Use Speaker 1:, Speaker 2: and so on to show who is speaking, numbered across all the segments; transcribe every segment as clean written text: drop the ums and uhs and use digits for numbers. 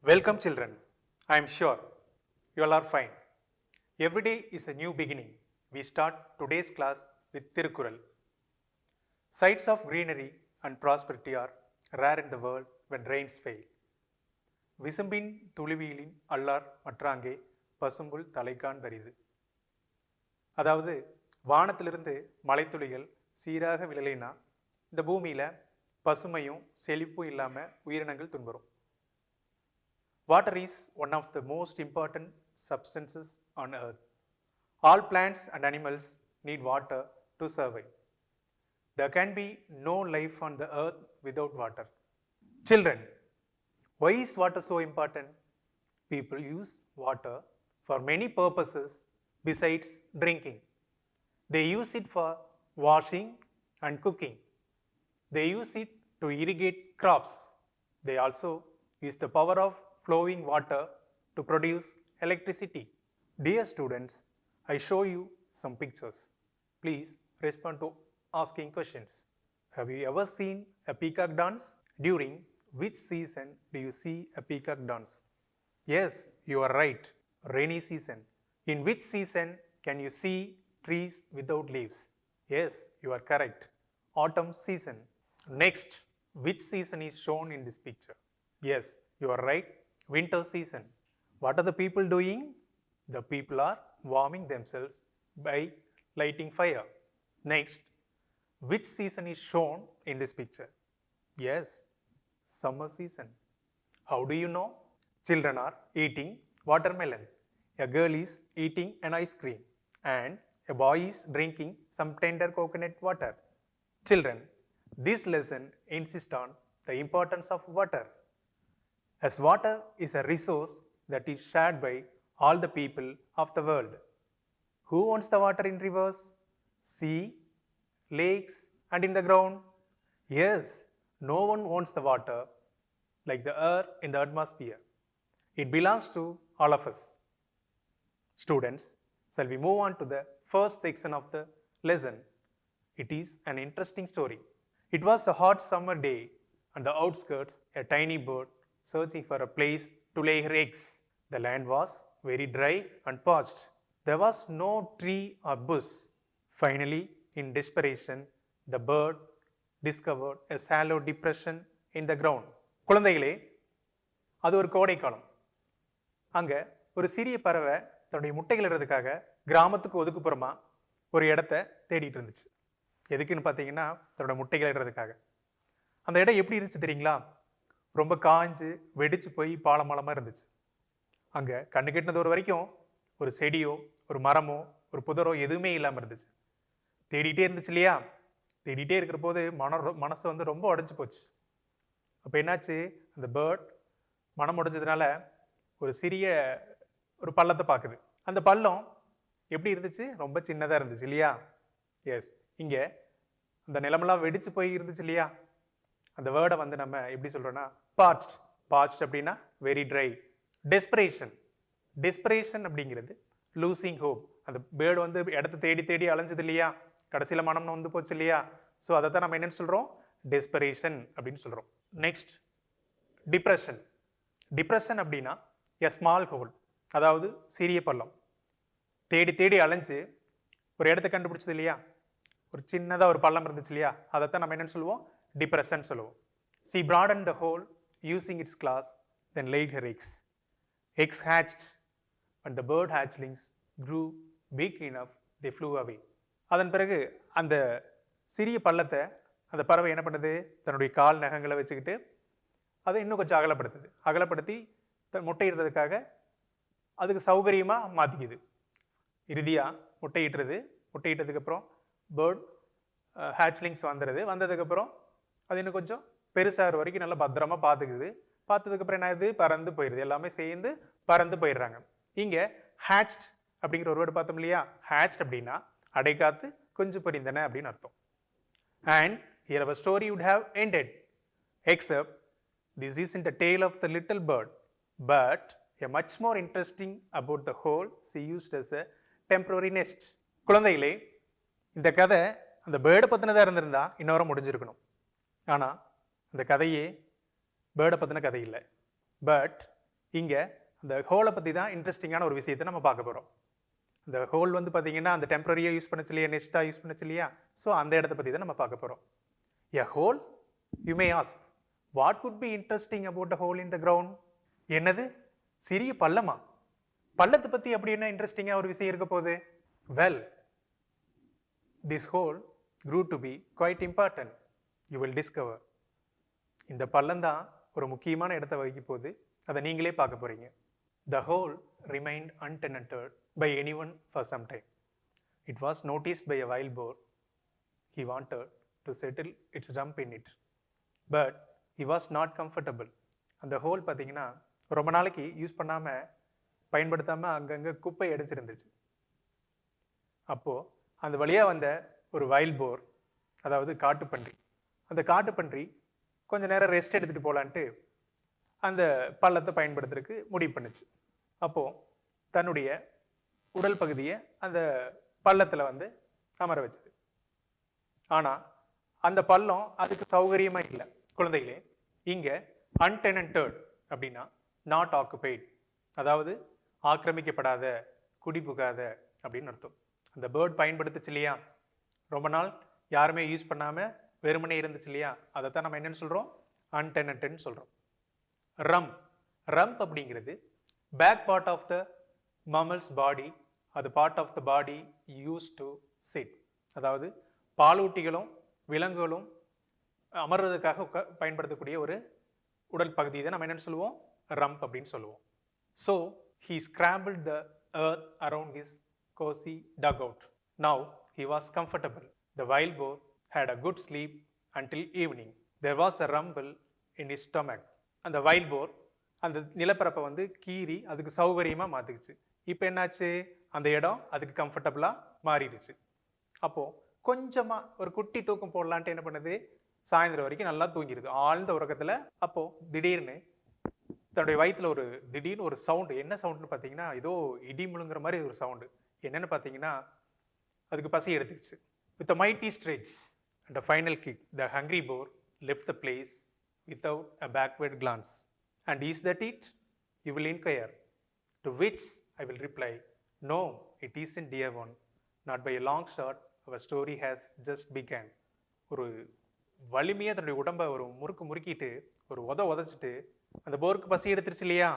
Speaker 1: Welcome children. I am sure you all are fine. Every day is a new beginning. We start today's class with Tirukural. Sights of greenery and prosperity are rare in the world when rains fail. விசும்பின் துளிவியலின் அல்லார் மற்றாங்கே பசும்புல் தலைக்கான் வரிது. அதாவது வானத்திலிருந்து மலைத்துளிகள் சீராக விழலைனா இந்த பூமியில் பசுமையும் செழிப்பும் இல்லாமல் உயிரினங்கள் துன்புறும். Water is one of the most important substances on earth. All plants and animals need water to survive. There can be no life on the earth without water. Children, why is water so important? People use water for many purposes besides drinking. They use it for washing and cooking. They use it to irrigate crops. They also use the power of flowing water to produce electricity. Dear students, I show you some pictures. Please respond to asking questions. Have you ever seen a peacock dance? During which season do you see a peacock dance? Yes, you are right. Rainy season. In which season can you see trees without leaves? Yes, you are correct. Autumn season. Next, which season is shown in this picture? Yes, you are right. Winter season. What are the people doing? The people are warming themselves by lighting fire. Next, which season is shown in this picture? Yes, summer season. How do you know? Children are eating watermelon. A girl is eating an ice cream. And a boy is drinking some tender coconut water. Children, this lesson insists on the importance of water. As water is a resource that is shared by all the people of the world. Who owns the water in rivers, sea, lakes, and in the ground? Yes, no one owns the water like the air in the atmosphere. It belongs to all of us. Students, shall we move on to the first section of the lesson? It is an interesting story. It was a hot summer day. On the outskirts, a tiny bird searching for a place to lay her eggs. The land was very dry and parched. There was no tree or bush. Finally, in desperation, the bird discovered a shallow depression in the ground. குழந்தைகளே, அது ஒரு கோடைக்காலம். அங்கே ஒரு சிறிய பறவை தன்னுடைய முட்டைகள் இடுறதுக்காக கிராமத்துக்கு ஒதுக்குப்புறமா ஒரு இடத்த தேடிட்டு இருந்துச்சு. எதுக்குன்னு பார்த்தீங்கன்னா தன்னோட முட்டைகள் இடுறதுக்காக. அந்த இடம் எப்படி இருந்துச்சு தெரியுங்களா? ரொம்ப காஞ்சு வெடிச்சு போய் பாலமலமாக இருந்துச்சு. அங்கே கண்ணு கெட்டினது ஒரு வரைக்கும் ஒரு செடியோ ஒரு மரமோ ஒரு புதரோ எதுவுமே இல்லாமல் இருந்துச்சு. தேடிட்டே இருந்துச்சு இல்லையா? தேடிட்டே இருக்கிற போது மனசு வந்து ரொம்ப உடஞ்சி போச்சு. அப்போ என்னாச்சு? அந்த பேர்ட் மனம் உடைஞ்சதுனால ஒரு சிறிய ஒரு பள்ளத்தை பார்க்குது. அந்த பள்ளம் எப்படி இருந்துச்சு? ரொம்ப சின்னதாக இருந்துச்சு இல்லையா? எஸ், இங்கே அந்த நிலமெல்லாம் வெடிச்சு போய் இருந்துச்சு இல்லையா? அந்த வேர்டை வந்து நம்ம எப்படி சொல்கிறோன்னா பார்ச்ட். பார்ச்ட் அப்படின்னா வெரி ட்ரை. டெஸ்பரேஷன். டெஸ்பரேஷன் அப்படிங்கிறது லூசிங் ஹோப். அந்த பேர்டு வந்து இடத்த தேடி தேடி அலைஞ்சது இல்லையா? கடைசியில் மனம்னு வந்து போச்சு இல்லையா? ஸோ அதை தான் நம்ம என்னென்னு சொல்கிறோம்? டெஸ்பரேஷன் அப்படின்னு சொல்கிறோம். Next, depression. டிப்ரெஷன் அப்படின்னா எ ஸ்மால் ஹோல், அதாவது சிறிய பள்ளம். தேடி தேடி அலைஞ்சு ஒரு இடத்த கண்டுபிடிச்சது இல்லையா? ஒரு சின்னதாக ஒரு பள்ளம் இருந்துச்சு இல்லையா? அதைத்தான் நம்ம என்னென்னு சொல்லுவோம்? Depression சொல்லுவோம். She broadened the hole using its claws, then laid her eggs. Eggs hatched. When the bird hatchlings grew big enough, they flew away. அதன் பிறகு அந்த சிறிய பள்ளத்தை அந்த பறவை என்ன பண்ணுது? தன்னுடைய கால் நகங்களை வச்சுக்கிட்டு அதை இன்னும் கொஞ்சம் அகலப்படுத்துது. அகலப்படுத்தி முட்டையிடுறதுக்காக அதுக்கு சௌகரியமாக மாற்றிக்குது. இறுதியாக முட்டையிட்டுறது. முட்டையிட்டதுக்கப்புறம் பேர்ட் ஹேச்லிங்ஸ் வந்துடுது. வந்ததுக்கப்புறம் அது இன்னும் கொஞ்சம் பெருசாகிற வரைக்கும் நல்லா பத்திரமா பார்த்துக்குது. பார்த்ததுக்கப்புறம் என்ன ஆகுது? பறந்து போயிடுது. எல்லாமே சேர்ந்து பறந்து போயிடுறாங்க. இங்கே ஹேச்ட் அப்படிங்கிற ஒரு வேர்டு பார்த்தோம் இல்லையா? ஹேச்ட் அப்படின்னா அடைக்காத்து கொஞ்சம் பொரிந்தன அப்படின்னு அர்த்தம். And here our story would have ended except this is in the tale of the little bird but a much more interesting about the hole she used as a temporary nest. குழந்தைகளே, இந்த கதை அந்த பேர்டை பற்றினதாக இருந்திருந்தா இன்னொரு முடிஞ்சிருக்கணும். ஆனால் அந்த கதையே பேர்டை பற்றின கதை இல்லை. பட் இங்கே அந்த ஹோலை பற்றி தான் இன்ட்ரெஸ்டிங்கான ஒரு விஷயத்தை நம்ம பார்க்க போகிறோம். இந்த ஹோல் வந்து பார்த்தீங்கன்னா அந்த டெம்பரரியாக யூஸ் பண்ணச்சு இல்லையா, நெஸ்ட்டாக யூஸ் பண்ணச்சு இல்லையா, ஸோ அந்த இடத்த பற்றி தான் நம்ம பார்க்க போகிறோம். A hole, you may ask, what could be interesting about a hole in the ground? என்னது, சிறிய பள்ளமா? பள்ளத்தை பற்றி அப்படி என்ன இன்ட்ரெஸ்டிங்காக ஒரு விஷயம் இருக்க போகுது? Well, this whole grew to be quite important. You will discover. இந்த பள்ளம் தான் ஒரு முக்கியமான இடத்தை வகிக்க போகுது, அதை நீங்களே பார்க்க போறீங்க. The hole remained untenanted by anyone for some time. It was noticed by a wild boar. He wanted to settle its rump in it, but he was not comfortable. அந்த ஹோல் பார்த்தீங்கன்னா ரொம்ப நாளைக்கு யூஸ் பண்ணாமல் பயன்படுத்தாமல் அங்கங்கே குப்பை அடைஞ்சிருந்துச்சு. அப்போது அந்த வழியாக வந்த ஒரு வைல்ட் போர், அதாவது காட்டுப்பன்றி, அந்த காட்டுப்பன்றி கொஞ்ச நேரம் ரெஸ்ட் எடுத்துகிட்டு போகலான்ட்டு அந்த பள்ளத்தை பயன்படுத்துறதுக்கு முடிவு பண்ணுச்சு. அப்போது தன்னுடைய உடல் பகுதியை அந்த பள்ளத்தில் வந்து அமர வச்சுது. ஆனால் அந்த பள்ளம் அதுக்கு சௌகரியமாக இல்லை. குழந்தைகளே, இங்கே அன்டெனன்டட் அப்படின்னா நாட் ஆக்குபைட், அதாவது ஆக்கிரமிக்கப்படாத, குடிபுகாத அப்படின்னு அர்த்தம். அந்த பேர்ட் பயன்படுத்துச்சு இல்லையா, ரொம்ப நாள் யாருமே யூஸ் பண்ணாமல் வெறுமனே இருந்துச்சு இல்லையா, அதை தான் நம்ம என்னென்னு சொல்கிறோம்? அன்டெனன்ட்னு சொல்கிறோம். ரம்ப் அப்படிங்கிறது back part of the mammals body, அது part of the body used to sit, அதாவது பாலூட்டிகளும் விலங்குகளும் அமர்றதுக்காக பயன்படுத்தக்கூடிய ஒரு உடல் பகுதி தான் நம்ம என்னென்னு சொல்லுவோம்? ரம்ப் அப்படின்னு சொல்லுவோம். So he scrambled the earth around his cozy dugout. Now he was comfortable. The wild boar had a good sleep until evening. There was a rumble in his stomach. அந்த வைல்ட் போர் அந்த நிலப்பரப்பை வந்து கீறி அதுக்கு சௌகரியமாக மாற்றிக்குச்சு. இப்போ என்னாச்சு? அந்த இடம் அதுக்கு கம்ஃபர்டபுளாக மாறிடுச்சு. அப்போது கொஞ்சமாக ஒரு குட்டி தூக்கம் போடலான்ட்டு என்ன பண்ணுது? சாயந்தரம் வரைக்கும் நல்லா தூங்கிடுது ஆழ்ந்த உறக்கத்தில். அப்போது திடீர்னு தன்னுடைய வயிற்றில் திடீர்னு ஒரு சவுண்டு. என்ன சவுண்டுன்னு பார்த்தீங்கன்னா, ஏதோ இடி முழுங்குற மாதிரி ஒரு சவுண்டு. என்னென்னு பார்த்தீங்கன்னா, அதுக்கு பசி எடுத்துக்கிச்சு. With a mighty stretch and a final kick, the hungry boar left the place without a backward glance. And is that it? You will inquire. To which I will reply, no, it isn't, dear one. Not by a long shot. Our story has just begun. ஒரு வலிமையாக தன்னுடைய உடம்பை ஒரு முறுக்கிட்டு ஒரு உதச்சிட்டு அந்த போருக்கு பசி எடுத்துருச்சு இல்லையா,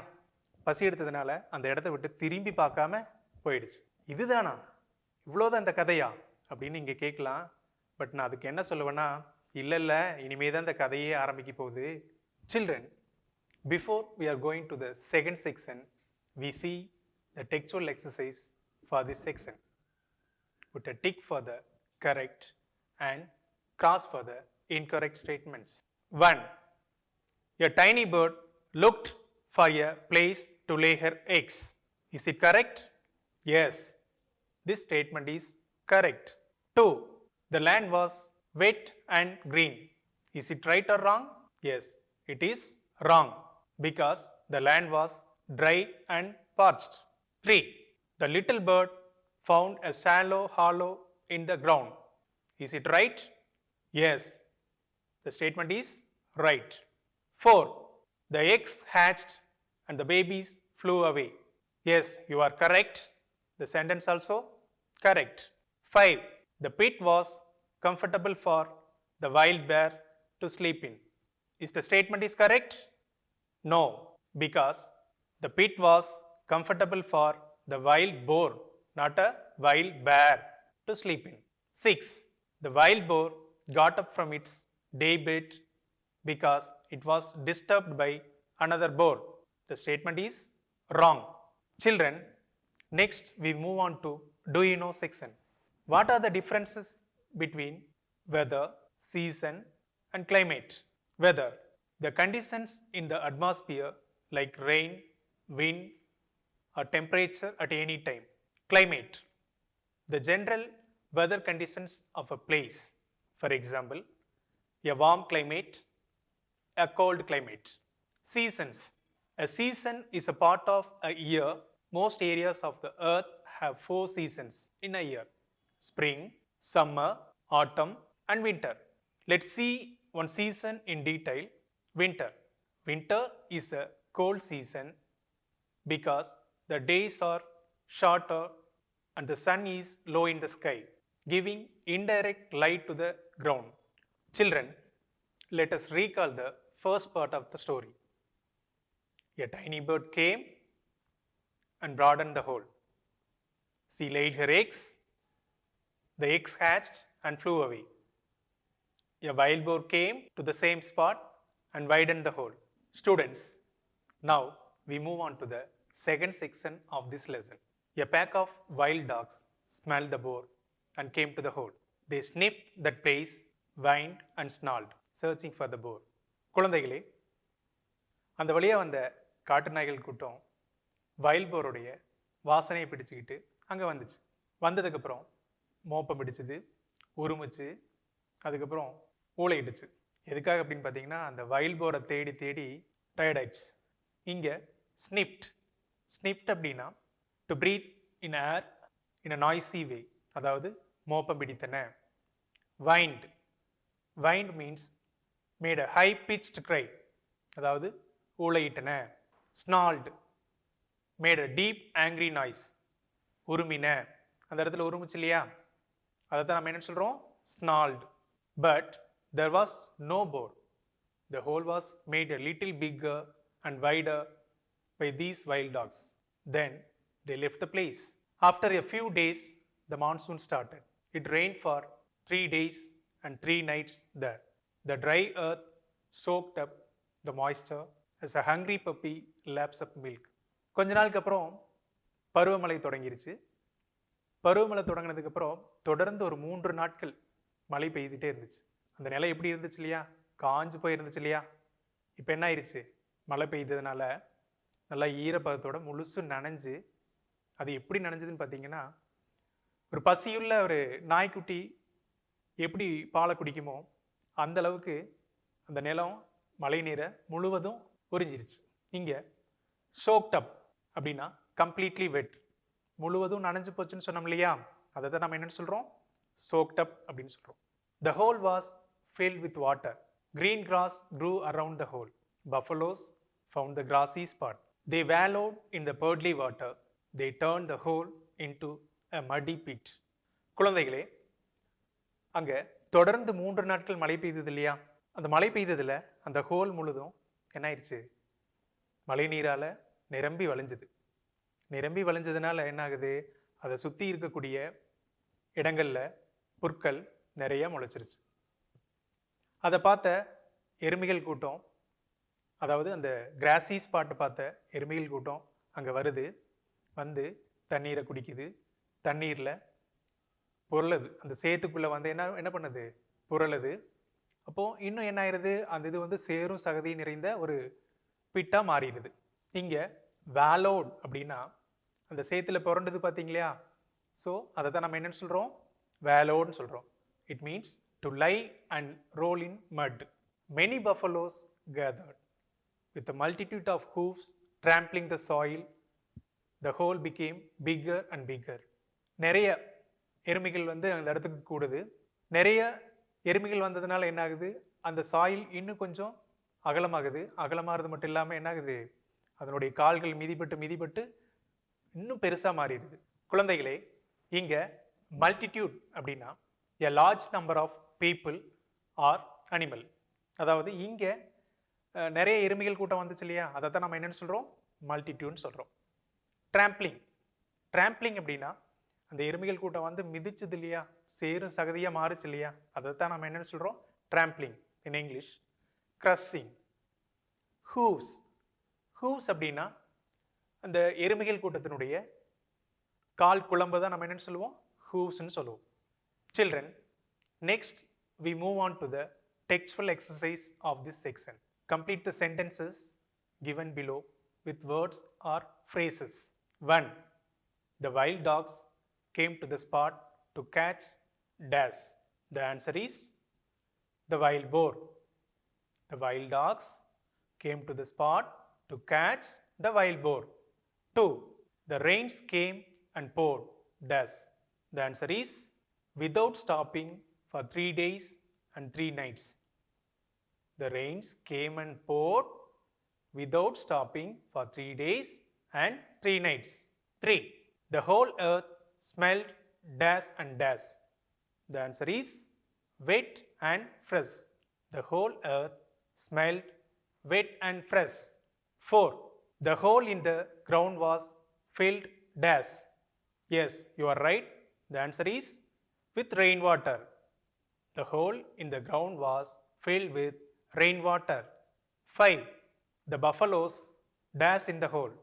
Speaker 1: பசி எடுத்ததுனால அந்த இடத்த விட்டு திரும்பி பார்க்காம போயிடுச்சு. இதுதானா? இவ்வளோதான் இந்த கதையா அப்படின்னு இங்கே கேட்கலாம். பட் நான் அதுக்கு என்ன சொல்லுவேன்னா, இல்லை இனிமே தான் இந்த கதையே ஆரம்பிக்க போகுது. Children, before we are going to the second section, we see the textual exercise for this section. Put a tick for the correct and cross for the incorrect statements. 1. A tiny bird looked for a place to lay her eggs. Is it correct? Yes. This statement is correct. 2. The land was wet and green. Is it right or wrong? Yes, it is wrong because the land was dry and parched. 3. The little bird found a shallow hollow in the ground. Is it right? Yes, the statement is right. 4. The eggs hatched and the babies flew away. Yes, you are correct. The sentence also correct. 5. The pit was comfortable for the wild bear to sleep in. Is the statement is correct? No, because the pit was comfortable for the wild boar, not a wild bear to sleep in. 6. The wild boar got up from its daybed because it was disturbed by another boar. The statement is wrong. Children, next we move on to do you know section. What are the differences between weather, season and climate? Weather, the conditions in the atmosphere like rain, wind or temperature at any time. Climate, the general weather conditions of a place. For example, a warm climate, a cold climate. Seasons, a season is a part of a year. Most areas of the earth have 4 seasons in a year: spring, summer, autumn and winter. Let's see one season in detail. Winter. Winter is a cold season because the days are shorter and the sun is low in the sky, giving indirect light to the ground. Children, let us recall the first part of the story. A tiny bird came and broadened the hole. She laid her eggs. The eggs hatched and flew away. A wild boar came to the same spot and widened the hole. Students, now we move on to the second section of this lesson. A pack of wild dogs smelled the boar and came to the hole. They sniffed that place, whined and snarled, searching for the boar. குழந்தைகளே, அந்த வழியாக வந்த காட்டு நாய்கள் கூட்டம் wild போருடைய வாசனையை பிடிச்சிக்கிட்டு அங்கே வந்துச்சு. வந்ததுக்கப்புறம் மோப்பம் பிடிச்சிது, உருமிச்சு, அதுக்கப்புறம் ஊளையிடுச்சு. எதுக்காக அப்படின்னு பார்த்தீங்கன்னா அந்த வைல்ட் போரை தேடி தேடி டயர்ட் ஆயிடுச்சு. இங்கே ஸ்னிஃப்ட் அப்படின்னா to breathe in air in a noisy way, அதாவது மோப்பம் பிடித்தன. Whined means made a high pitched cry, அதாவது ஊளையிட்டன. Snarled made a deep angry noise, உருமின. அந்த இடத்துல உருமிச்சு இல்லையா, அதை தான் நம்ம என்ன சொல்கிறோம், snarled. But there was no boar. The hole was made a little bigger and wider by these wild dogs. Then they left the place. After a few days, the monsoon started. It rained for 3 days and 3 nights there. The dry earth soaked up the moisture as a hungry puppy laps up milk. கொஞ்ச நாளுக்கு அப்புறம் பருவமழை தொடங்கிருச்சு. பருவமழை தொடங்கினதுக்கப்புறம் தொடர்ந்து ஒரு 3 நாட்கள் மழை பெய்துட்டே இருந்துச்சு. அந்த நிலம் எப்படி இருந்துச்சு இல்லையா, காஞ்சு போயிருந்துச்சு இல்லையா. இப்போ என்ன ஆயிடுச்சு, மழை பெய்ததுனால நல்லா ஈரப்பதத்தோட முழுசும் நனைஞ்சு, அது எப்படி நனைஞ்சதுன்னு பார்த்தீங்கன்னா, ஒரு பசியுள்ள ஒரு நாய்க்குட்டி எப்படி பாலை குடிக்குமோ அந்த அளவுக்கு அந்த நிலம் மழை நீரை முழுவதும் உறிஞ்சிருச்சு. இங்கே சோக்ட் அப் அப்படின்னா கம்ப்ளீட்லி வெட், முழுவதும் நனைஞ்சு போச்சுன்னு சொன்னோம் இல்லையா, அதை தான் நம்ம என்னென்னு சொல்கிறோம், சோக்ட் அப் அப்படின்னு சொல்கிறோம். The hole was filled with water. Green grass grew around the hole. Buffaloes found the grassy spot. They wallowed in the pearly water. They turned the hole into a muddy pit. குழந்தைகளே, அங்கே தொடர்ந்து 3 நாட்கள் மழை பெய்தது இல்லையா, அந்த மழை பெய்ததில் அந்த ஹோல் முழுதும் என்ன ஆயிடுச்சு, மழை நீரால் நிரம்பி வழிஞ்சுது. நிரம்பி வழிஞ்சதுனால என்ன ஆகுது, அதை சுற்றி இருக்கக்கூடிய இடங்களில் புற்கள் நிறைய முளைச்சிருச்சு. அதை பார்த்த எருமைகள் கூட்டம், அதாவது அந்த கிராசி ஸ்பாட்டை பார்த்த எருமைகள் கூட்டம் அங்கே வருது. வந்து தண்ணீரை குடிக்குது. தண்ணீரில் புரளுது. அந்த சேத்துக்குள்ளே வந்து என்ன பண்ணுது, புரளுது. அப்போது இன்னும் என்ன ஆயிடுது, அந்த இது வந்து சேரும் சகதி நிறைந்த ஒரு பிட்டாக மாறிடுது. இங்கே வேலோட் அப்படின்னா அந்த சேத்துல புரண்டது பார்த்தீங்களா, ஸோ அதை தான் நம்ம என்னென்னு சொல்கிறோம், வேலோட்னு சொல்கிறோம். It means to lie and roll in mud. Many buffaloes gathered. With a multitude of hoofs trampling the soil, the hole became bigger and bigger. நிறைய எருமைகள் வந்து அந்த இடத்துக்கு கூடுது. நிறைய எருமைகள் வந்ததுனால என்ன ஆகுது, அந்த சாயில் இன்னும் கொஞ்சம் அகலமாகுது. அகலமாகிறது மட்டும் இல்லாமல் என்ன ஆகுது, அதனுடைய கால்கள் மிதிப்பட்டு இன்னும் பெருசாக மாறிடுது. குழந்தைகளே, இங்கே மல்டிடியூட் அப்படின்னா a large number of people or animal, அதாவது இங்கே நிறைய எருமைகள் கூட்டம் வந்துச்சு இல்லையா, அதை தான் நம்ம என்னென்னு சொல்கிறோம், மல்டிடியூட்னு சொல்கிறோம். ட்ராம்ப்ளிங் அப்படின்னா அந்த எருமைகள் கூட்டம் வந்து மிதிச்சது இல்லையா, சேரும் சகதியாக மாறுச்சு இல்லையா, அதை தான் நம்ம என்னென்னு சொல்கிறோம், ட்ராம்ப்ளிங் இன் இங்கிலீஷ். க்ரஷிங். ஹூவ்ஸ் அப்படின்னா அந்த எருமைகள் கூட்டத்தினுடைய கால் குழம்பு தான் நம்ம என்னென்னு சொல்லுவோம், ஹூவ்ஸ்ன்னு சொல்லுவோம். Children, next we move on to the textual exercise of this section. Complete the sentences given below with words or phrases. 1. The wild dogs came to the spot to catch dash. The answer is the wild boar. The wild dogs came to the spot to catch the wild boar. 2. The rains came and poured dash. The answer is without stopping for 3 days and 3 nights. The rains came and poured without stopping for 3 days and 3 nights. 3. The whole earth smelled dash and dash. The answer is wet and fresh. The whole earth smelled wet and fresh. 4. The hole in the ground was filled dash. Yes, you are right. The answer is with rainwater. The hole in the ground was filled with rainwater. 5. The buffaloes dash in the hole.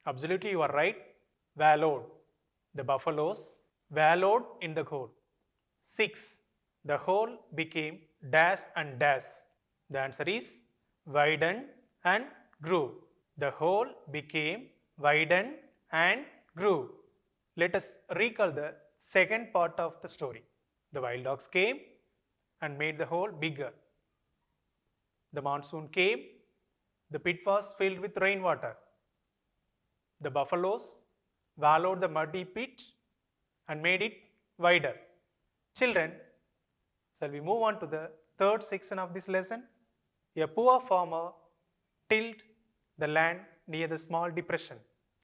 Speaker 1: Absolutely, you are right. Wallowed. The buffaloes wallowed in the hole. 6. The hole became dash and dash. The answer is widened and grew. The hole became widened and grew. Let us recall the second part of the story. The wild dogs came and made the hole bigger. The monsoon came. The pit was filled with rainwater. The buffaloes wallowed the muddy pit and made it wider. Children, shall we move on to the third section of this lesson? A poor farmer tilled the land near the small depression.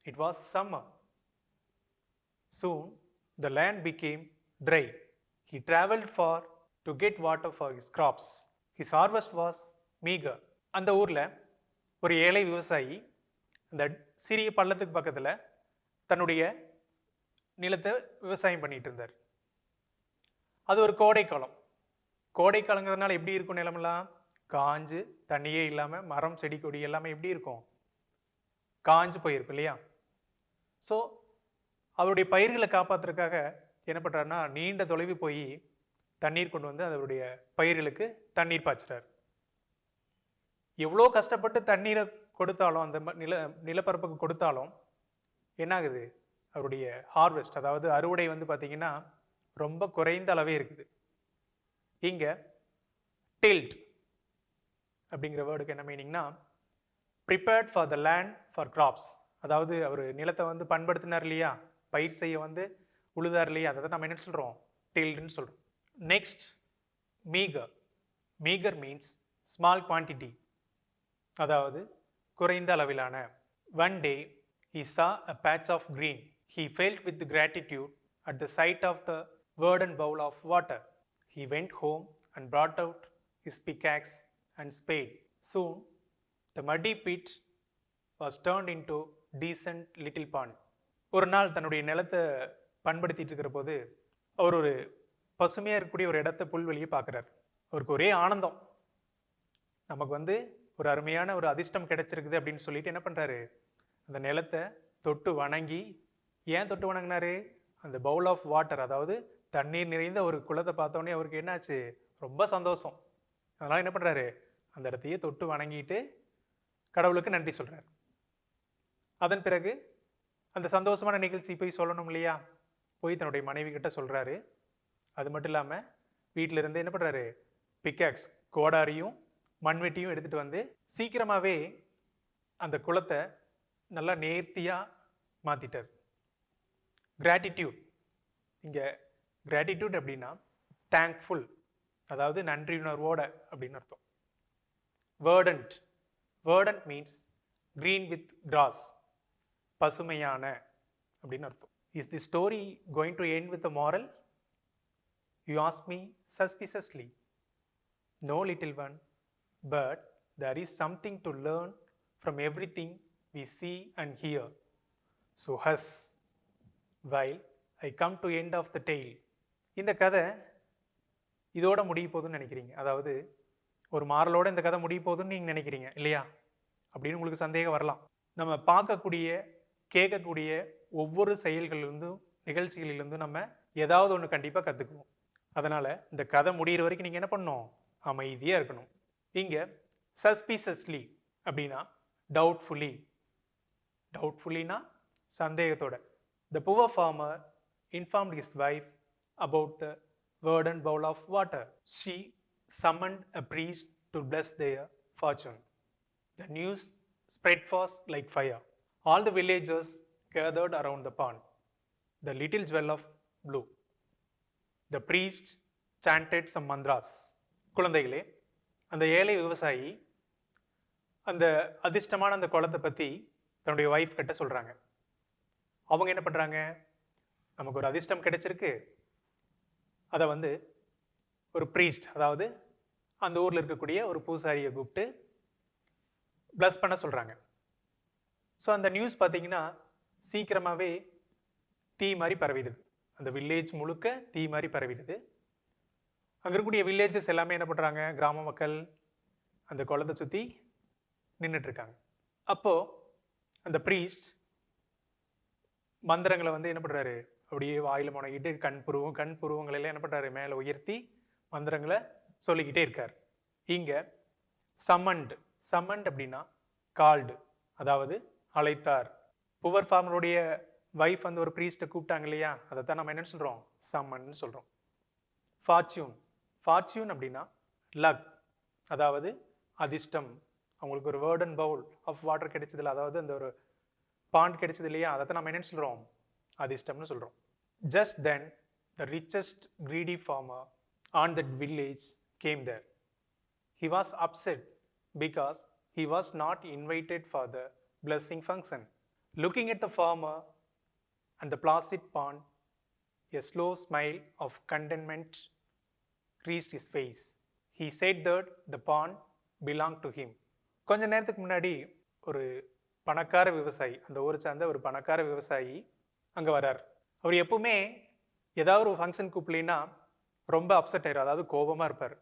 Speaker 1: It was summer. Soon, the land became dry. He traveled far to get water for his crops. His harvest was meager. அந்த ஊரில் ஒரு ஏழை விவசாயி அந்த சிறிய பள்ளத்துக்கு பக்கத்தில் தன்னுடைய நிலத்தை விவசாயம் பண்ணிட்டு இருந்தார். அது ஒரு கோடைக்காலம். கோடைக்காலங்கிறதுனால எப்படி இருக்கும் நிலமெல்லாம்? காஞ்சு தண்ணியே இல்லாமல் மரம் செடி கொடி எல்லாமே எப்படி இருக்கும்? காஞ்சு போயிருக்கும் இல்லையா? ஸோ அவருடைய பயிர்களை காப்பாற்றுறதுக்காக என்ன பண்ணுறாருன்னா, நீண்ட தொலைவு போய் தண்ணீர் கொண்டு வந்து அவருடைய பயிர்களுக்கு தண்ணீர் பாய்ச்சுறார். எவ்வளோ கஷ்டப்பட்டு தண்ணீரை கொடுத்தாலும், அந்த நிலப்பரப்புக்கு கொடுத்தாலும் என்ன ஆகுது? அவருடைய ஹார்வெஸ்ட், அதாவது அறுவடை வந்து பார்த்திங்கன்னா ரொம்ப குறைந்த அளவே இருக்குது. இங்கே டில்ட் அப்படிங்கிற வேர்டுக்கு என்ன மீனிங்னா, prepared for the land for crops. அதாவது அவர் நிலத்தை வந்து பண்படுத்தினார் இல்லையா, பயிர் செய்ய வந்து உழுதார் இல்லையா, அதை தான் நம்ம என்ன சொல்கிறோம்? டில்டுன்னு சொல்கிறோம். Next meagre. Meagre means small quantity, அதாவது குறைந்த அளவிலான. One day he saw a patch of green. He felt with gratitude at the sight of the verdant bowl of water. He went home and brought out his pickaxe and spade. Soon, the muddy pit was turned into decent little pond. ஒரு நாள் தன்னுடைய நிலத்தை பண்படுத்திட்டு இருக்கிற போது அவர் ஒரு பசுமையாக இருக்கக்கூடிய ஒரு இடத்த புல்வெளியை பார்க்குறார். அவருக்கு ஒரே ஆனந்தம். நமக்கு வந்து ஒரு அருமையான ஒரு அதிர்ஷ்டம் கிடைச்சிருக்குது அப்படின்னு சொல்லிட்டு என்ன பண்ணுறாரு? அந்த நிலத்தை தொட்டு வணங்கி, ஏன் தொட்டு வணங்கினாரு? அந்த பவுல் ஆஃப் வாட்டர், அதாவது தண்ணீர் நிறைந்த ஒரு குளத்தை பார்த்தோன்னே அவருக்கு என்னாச்சு? ரொம்ப சந்தோஷம். அதனால் என்ன பண்ணுறாரு? அந்த இடத்தையே தொட்டு வணங்கிட்டு கடவுளுக்கு நன்றி சொல்கிறார். அதன் பிறகு அந்த சந்தோஷமான நிகழ்ச்சி போய் சொல்லணும் இல்லையா, போய் தன்னுடைய மனைவி கிட்ட சொல்கிறாரு. அது மட்டும் இல்லாமல் வீட்டில் இருந்து என்ன பண்ணுறாரு? பிக்காக்ஸ், கோடாரியும் மண்வெட்டியும் எடுத்துகிட்டு வந்து சீக்கிரமாகவே அந்த குளத்தை நல்லா நேர்த்தியாக மாற்றிட்டார். கிராட்டிடியூட். இங்கே கிராட்டிடியூட் அப்படின்னா தேங்க்ஃபுல், அதாவது நன்றியுணர்வோட அப்படின்னு அர்த்தம். Verdant. Verdant means green with grass, பசுமையான அப்படின்னு அர்த்தம். Is the story going to end with a moral? You ask me suspiciously. No little one, but there is something to learn from everything we see and hear. So hush while I come to end of the tale. இந்த கதை இதோட முடிய போகுதுன்னு நினைக்கிறீங்க, அதாவது ஒரு மாரலோட இந்த கதை முடிய போகுதுன்னு நீங்கள் நினைக்கிறீங்க இல்லையா? அப்படின்னு உங்களுக்கு சந்தேகம் வரலாம். நம்ம பார்க்கக்கூடிய கேட்கக்கூடிய ஒவ்வொரு செயல்களிலிருந்தும் நிகழ்ச்சிகளிலிருந்தும் நம்ம ஏதாவது ஒன்று கண்டிப்பாக கற்றுக்குவோம். அதனால் இந்த கதை முடிகிற வரைக்கும் நீங்கள் என்ன பண்ணணும்? அமைதியாக இருக்கணும். இங்கே சஸ்பீஷியஸ்லி அப்படின்னா டவுட்ஃபுல்லி. டவுட்ஃபுல்லினா சந்தேகத்தோட. The poor farmer informed his wife about the verdant bowl of water. She summoned a priest to bless their fortune. The news spread fast like fire. All the villagers gathered around the pond. The little jewel of blue. The priest chanted some mantras. குழந்தைகளே, அந்த ஏழை விவசாயி அந்த அதிர்ஷ்டமான அந்த குளத்தை பற்றி தன்னுடைய ஒய்ஃப் கிட்ட சொல்கிறாங்க. அவங்க என்ன பண்ணுறாங்க, நமக்கு ஒரு அதிர்ஷ்டம் கிடைச்சிருக்கு, அதை வந்து ஒரு ப்ரீஸ்ட், அதாவது அந்த ஊரில் இருக்கக்கூடிய ஒரு பூசாரியை கூப்பிட்டு ப்ளஸ் பண்ண சொல்கிறாங்க. ஸோ அந்த நியூஸ் பார்த்தீங்கன்னா சீக்கிரமாகவே தீ மாதிரி பரவிடுது. அந்த வில்லேஜ் முழுக்க தீ மாதிரி பரவிடுது. அங்கே இருக்கக்கூடிய வில்லேஜஸ் எல்லாமே என்ன பண்ணுறாங்க, கிராம மக்கள் அந்த குளத்தை சுற்றி நின்றுட்டுருக்காங்க. அப்போது அந்த ப்ரீஸ்ட் மந்திரங்களை வந்து என்ன பண்ணுறாரு, அப்படியே வாயில் முனைகிட்டு கண் புருவங்களெல்லாம் என்ன பண்ணுறாரு, மேலே உயர்த்தி மந்திரங்களை சொல்லிக்கிட்டே இருக்கார். இங்கே சம்மண்ட் அப்படின்னா கால்டு, அதாவது அழைத்தார். புவர் ஃபார்மருடைய வைஃப் வந்து ஒரு ப்ரீஸ்ட்டை கூப்பிட்டாங்க இல்லையா, அதை தான் நம்ம என்ன சொல்கிறோம், சம்மன்னு சொல்கிறோம். ஃபார்ச்சூன் அப்படின்னா லக், அதாவது அதிர்ஷ்டம். அவங்களுக்கு ஒரு word and bowl of water கிடைச்சதில்ல, அதாவது அந்த ஒரு பாண்ட் கிடைச்சது இல்லையா, அதை தான் நம்ம என்ன சொல்கிறோம், அதிர்ஷ்டம்னு சொல்கிறோம். Just then the richest greedy farmer on that village came there. He was upset because he was not invited for the blessing function. Looking at the farmer and the placid pond, a slow smile of contentment creased his face. He said that the pond belonged to him. கொஞ்ச நேரத்துக்கு முன்னாடி ஒரு பணக்கார விவசாயி, அந்த ஊரை சார்ந்த ஒரு பணக்கார விவசாயி அங்கே வரார். அவர் எப்பவுமே ஏதாவது ஒரு ஃபங்க்ஷன் கூப்பிடலைன்னா ரொம்ப அப்செட் ஆயிரும், அதாவது கோபமாக இருப்பார்.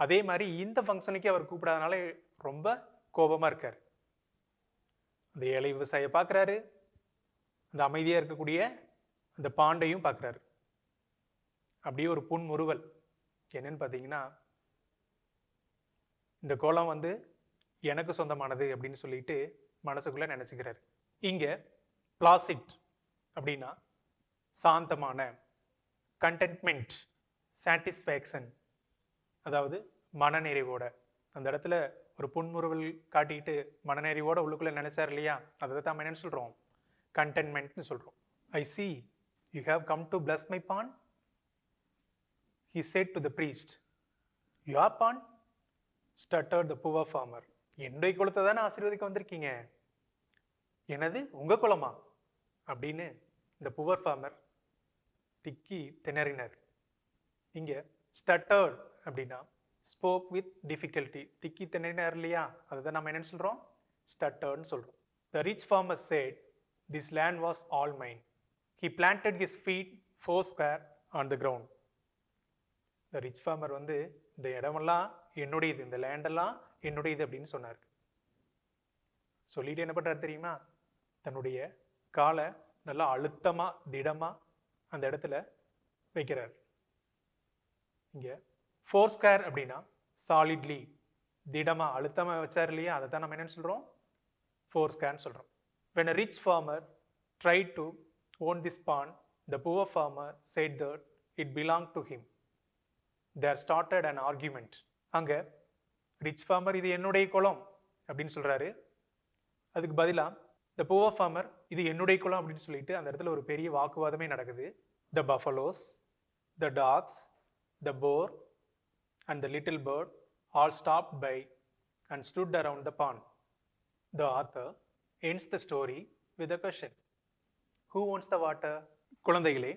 Speaker 1: அதே மாதிரி இந்த ஃபங்க்ஷனுக்கே அவர் கூப்பிடாதனால ரொம்ப கோபமாக இருக்கார். அந்த ஏழை விவசாயியை பார்க்குறாரு, அந்த அமைதியாக இருக்கக்கூடிய அந்த பாண்டையும் பார்க்குறாரு. அப்படியே ஒரு புன்முறுவல். என்னன்னு பார்த்தீங்கன்னா, இந்த கோலம் வந்து எனக்கு சொந்தமானது அப்படின்னு சொல்லிட்டு மனசுக்குள்ளே நினச்சிக்கிறார். இங்கே பிளாசிட் அப்படின்னா சாந்தமான, கண்டென்ட்மெண்ட், சாட்டிஸ்ஃபேக்ஷன், அதாவது மனநிறைவோட. அந்த இடத்துல ஒரு புன்முறுவல் காட்டிட்டு மனநிறைவோட உள்ளுக்குள்ளே நினைச்சார் இல்லையா, அதை தான் நம்ம என்னன்னு சொல்கிறோம், கண்டென்ட்மெண்ட்னு சொல்கிறோம். I see you have come to please my pond, he said to the priest. Your pond, stuttered the poor farmer. என்னுடைய குளத்தை தானே ஆசீர்வதிக்க வந்திருக்கீங்க, எனது உங்கள் குளமா அப்படின்னு இந்த புவர் ஃபார்மர் திக்கி திணறினர். இங்கே ஸ்டட்டர்ட் அப்படின்னா ஸ்போக் வித் டிஃபிகல்ட்டி, திக்கி திணறினார் இல்லையா, அதுதான் நம்ம என்னன்னு சொல்கிறோம், ஸ்டட்டர்ட்னு சொல்கிறோம். The rich farmer said, this land was all mine. He planted his feet foursquare on the ground. The rich farmer வந்து இந்த இடமெல்லாம் என்னுடையது, இந்த லேண்டெல்லாம் என்னுடையது அப்படின்னு சொன்னார். சொல்லிட்டு என்ன பண்ணுறாரு தெரியுமா, தன்னுடைய காலை நல்லா அழுத்தமாக திடமாக அந்த இடத்துல வைக்கிறார். இங்கே ஃபோர் ஸ்கொயர் அப்படின்னா சாலிட்லி, திடமாக அழுத்தமாக வச்சார் இல்லையா, அதை தான் நம்ம என்னன்னு சொல்கிறோம், ஃபோர் ஸ்கொயர்னு சொல்கிறோம். when a rich farmer tried to own this pond, the poor farmer said that it belonged to him. There started an argument. அங்கே ரிச் ஃபார்மர் இது என்னுடைய குளம் அப்படின்னு சொல்கிறாரு, அதுக்கு பதிலாக த புவர் ஃபார்மர் இது என்னுடைய குளம் அப்படின்னு சொல்லிட்டு அந்த இடத்துல ஒரு பெரிய வாக்குவாதமே நடக்குது. The buffaloes, the dogs, the boar and the little bird all stopped by and stood around the pond. The author ends the story with a question. Who owns the water? குழந்தைகளே,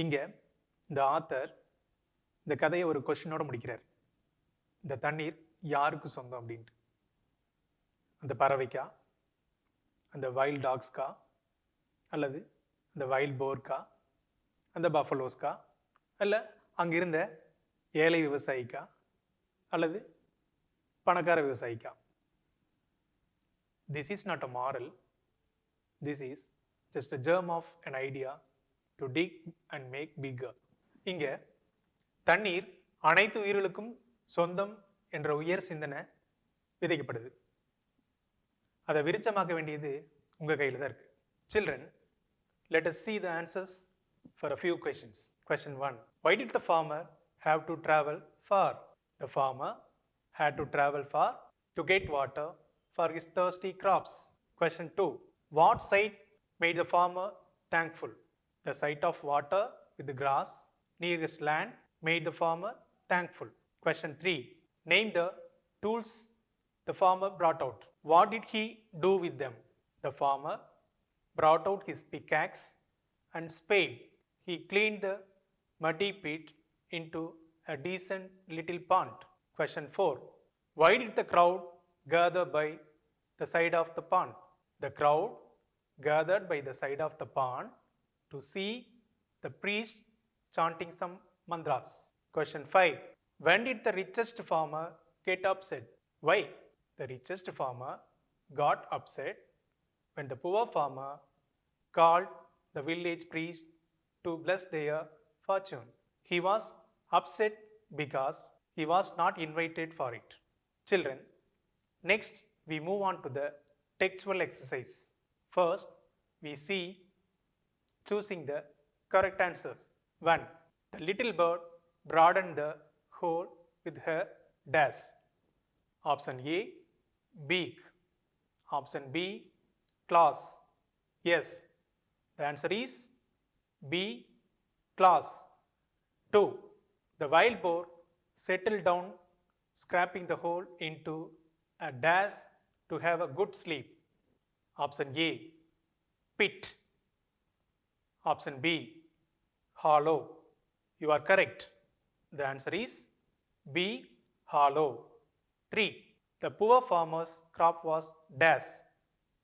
Speaker 1: இங்கே இந்த ஆத்தர் இந்த கதையை ஒரு கொஸ்டினோட முடிக்கிறார். இந்த தண்ணீர் யாருக்கு சொந்தம் அப்படின்ட்டு. அந்த பறவைக்கா, அந்த வைல்ட் டாக்ஸ்க்கா, அல்லது அந்த வைல்ட் போர்க்கா, அந்த பஃபலோஸ்க்கா, அல்ல அங்கிருந்த ஏழை விவசாயிக்கா, அல்லது பணக்கார விவசாயிக்கா? This is not a moral. This is just a germ of an idea to dig and make bigger. இங்கே தண்ணீர் அனைத்து உயிர்களுக்கும் சொந்தம் என்ற உயர் சிந்தனை விதைக்கப்படுது. அதை விருச்சமாக்க வேண்டியது உங்கள் கையில் தான் இருக்குது. Children, let us see the answers for a few questions. Question 1. Why did the farmer have to travel far? The farmer had to travel far to get water for his thirsty crops. Question 2. What sight made the farmer thankful? The sight of water with the grass near his land made the farmer thankful. Question 3. Name the tools the farmer brought out. What did he do with them? The farmer brought out his pickaxe and spade. He cleaned the muddy pit into a decent little pond. Question 4. Why did the crowd gather by the side of the pond? The crowd gathered by the side of the pond to see the priest chanting some mantras. Question 5. When did the richest farmer get upset? Why? The richest farmer got upset when the poor farmer called the village priest to bless their fortune. He was upset because he was not invited for it. Children, next we move on to the textual exercise. First, we see choosing the correct answers. 1. The little bird broadened the hole with her dash. Option A, beak. Option B, claws. Yes, the answer is B, claws. 2. The wild boar settled down, scraping the hole into a dash to have a good sleep. Option A, pit. Option B, hollow. You are correct. The answer is B, hollow. 3. The poor farmer's crop was dash.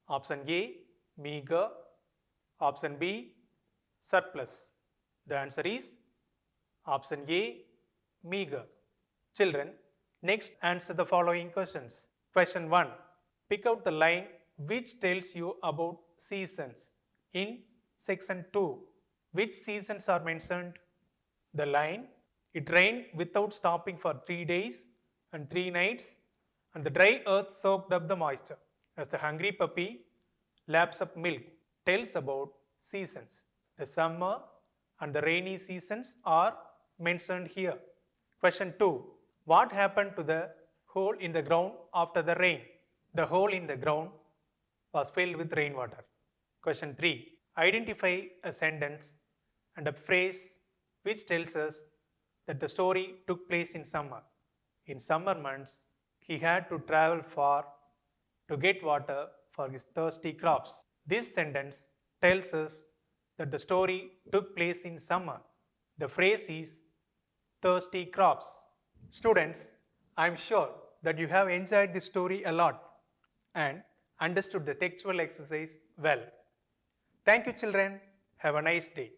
Speaker 1: Option A, meager. Option B, surplus. The answer is option A, meager. Children, next answer the following questions. Question 1. Pick out the line which tells you about seasons. In section 2, which seasons are mentioned? The line, it rained without stopping for 3 days and 3 nights, and the dry earth soaked up the moisture as the hungry puppy laps up milk, tells about seasons. The summer and the rainy seasons are mentioned here. Question 2. What happened to the hole in the ground after the rain? The hole in the ground was filled with rainwater. Question 3. Identify a sentence and a phrase which tells us that the story took place in summer. In summer months, he had to travel far to get water for his thirsty crops. This sentence tells us that the story took place in summer. The phrase is thirsty crops. Students, I am sure that you have enjoyed this story a lot and understood the textual exercise well. Thank you, children. Have a nice day.